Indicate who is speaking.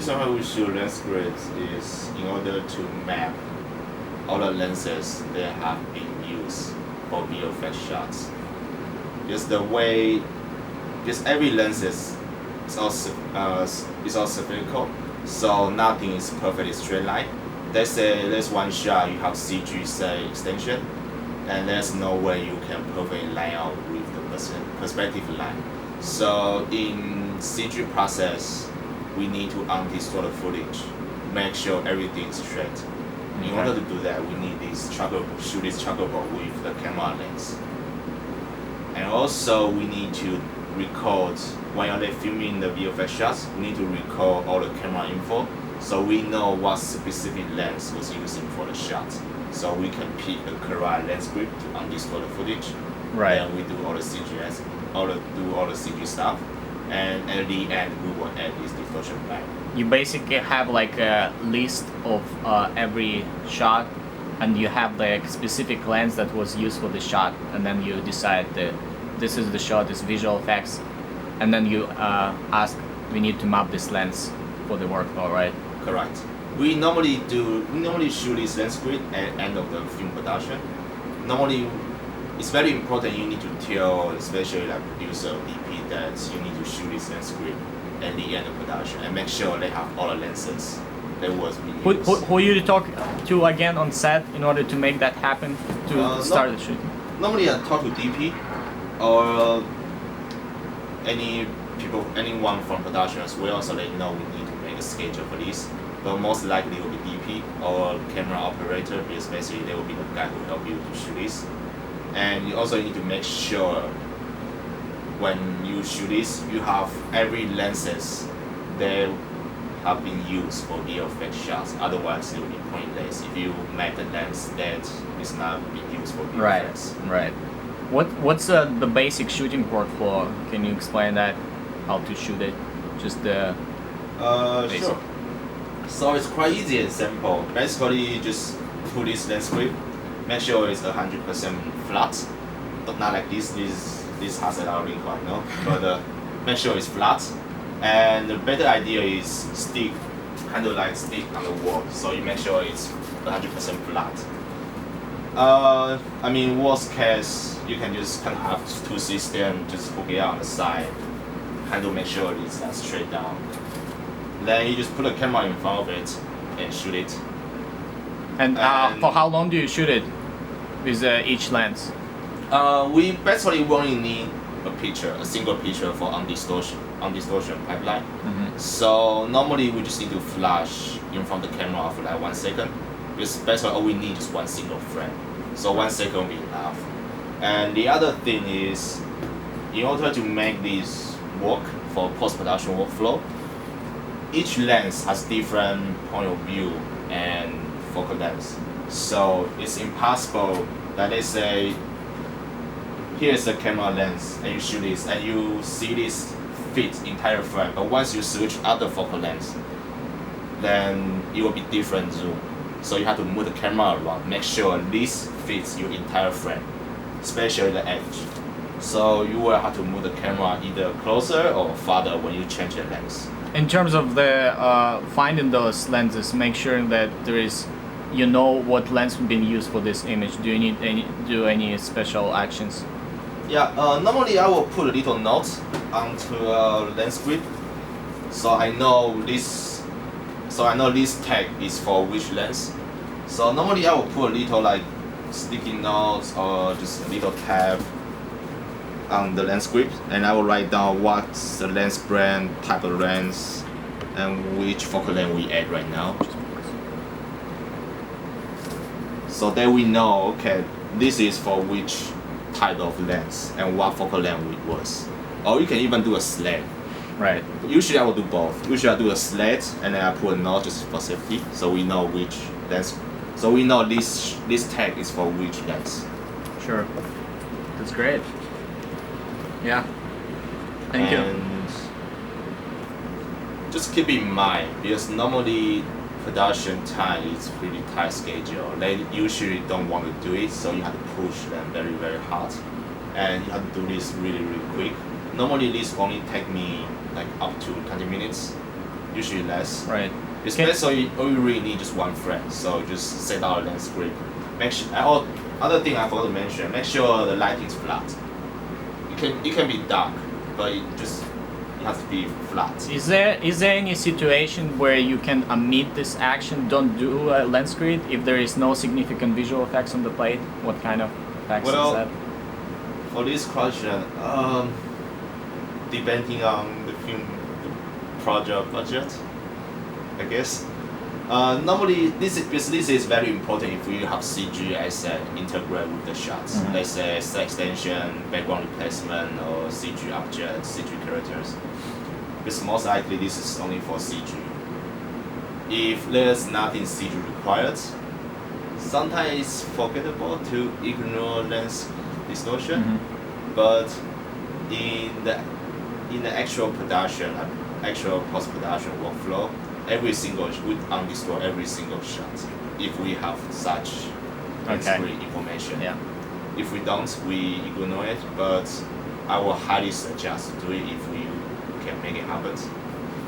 Speaker 1: reason why we shoot lens grids is in order to map all the lenses that have been used for VFX shots. Just the way, just every lens is all spherical, so nothing is perfectly straight line. Let's say there's one shot you have CG say extension, and there's no way you can perfectly line out with the perspective line. So in CG process, we need to undistort the footage, make sure everything is straight. In order to do that, we need shoot this chuggable with the camera lens. And also we need to record, when you're filming the VFX shots, we need to record all the camera info so we know what specific lens was using for the shot. So we can pick the correct lens grip to undistort the footage.
Speaker 2: Right.
Speaker 1: And we do all the CGS, all the CG stuff. And at the end, we will add this distortion back.
Speaker 2: You basically have like a list of every shot, and you have the specific lens that was used for the shot, and then you decide that this is the shot, this visual effects, and then you ask, we need to map this lens for the workflow, right?
Speaker 1: Correct. We normally shoot this lens grid at end of the film production. Normally, it's very important you need to tell, especially like producer or DP, that you need to shoot this lens grid at the end of production and make sure they have all the lenses that was being used.
Speaker 2: Who you talk to again on set in order to make that happen to start the shooting?
Speaker 1: Normally I talk to DP or anyone from production as well, so they know we need to make a schedule for this. But most likely it will be DP or camera operator, because basically they will be the guy who help you to shoot this. And you also need to make sure when you shoot this, you have every lenses that have been used for VFX shots. Otherwise, it will be pointless if you make the lens that is not being used for VFX.
Speaker 2: Right. What's the basic shooting workflow? Can you explain that? How to shoot it? Just the basic.
Speaker 1: Sure. So it's quite easy and simple. Basically, just put this lens grip, make sure it's 100% flat. Not like this has a lot of wrinkle, you know. But make sure it's flat. And the better idea is stick on the wall. So you make sure it's 100% flat. I mean, worst case, you can just kind of have two systems, just hook it out on the side, kind of make sure it's straight down. Then you just put a camera in front of it and shoot it.
Speaker 2: And for how long do you shoot it with each lens?
Speaker 1: We basically only need a single picture for undistortion pipeline.
Speaker 2: Mm-hmm.
Speaker 1: So normally we just need to flash in front of the camera for like 1 second. Because basically all we need is one single frame. So 1 second will be enough. And the other thing is, in order to make this work for post-production workflow, each lens has different point of view and focal length. So it's impossible that they say, here's the camera lens, and you shoot this, and you see this fit entire frame. But once you switch other focal length, then it will be different zoom. So you have to move the camera around, make sure this fits your entire frame, especially the edge. So you will have to move the camera either closer or farther when you change the lens.
Speaker 2: In terms of the finding those lenses, make sure that there is, you know what lens has been used for this image. Do you need any special actions?
Speaker 1: Yeah, normally I will put a little note onto a lens grip, so I know this tag is for which lens. So normally I will put a little like sticky notes or just a little tab on the lens grip, and I will write down what's the lens brand, type of lens, and which focal length we add right now. So that we know, okay, this is for which type of lens and what focal length it was. Or you can even do a slat.
Speaker 2: Right.
Speaker 1: Usually I will do both. Usually I do a slat and then I put a note just for safety, so we know which lens. So we know this tag is for which lens.
Speaker 2: Sure. That's great. Yeah. Thank you.
Speaker 1: And just keep in mind, because normally production time is pretty tight schedule. They usually don't want to do it, so you have to push them very, very hard. And you have to do this really, really quick. Normally this only take me like up to 20 minutes. usually less.
Speaker 2: Right.
Speaker 1: Especially all you really need just one frame, so just set out a lens grid. Make sure. Other thing I forgot to mention: make sure the lighting is flat. It can be dark, but it has to be flat.
Speaker 2: Is there any situation where you can omit this action, don't do a lens grid if there is no significant visual effects on the plate? What kind of effects is that?
Speaker 1: For this question, depending on the film project budget, I guess. Normally, this is very important if you have CG as integrate with the shots.
Speaker 2: Mm-hmm.
Speaker 1: Let's say set extension, background replacement, or CG objects, CG characters. Because most likely this is only for CG. If there's nothing CG required, sometimes it's forgettable to ignore lens distortion.
Speaker 2: Mm-hmm.
Speaker 1: But in the actual production, actual post-production workflow, we undistort every single shot if we have such great information.
Speaker 2: Yeah.
Speaker 1: If we don't, we ignore it, but I will highly suggest to do it if we can make it happen.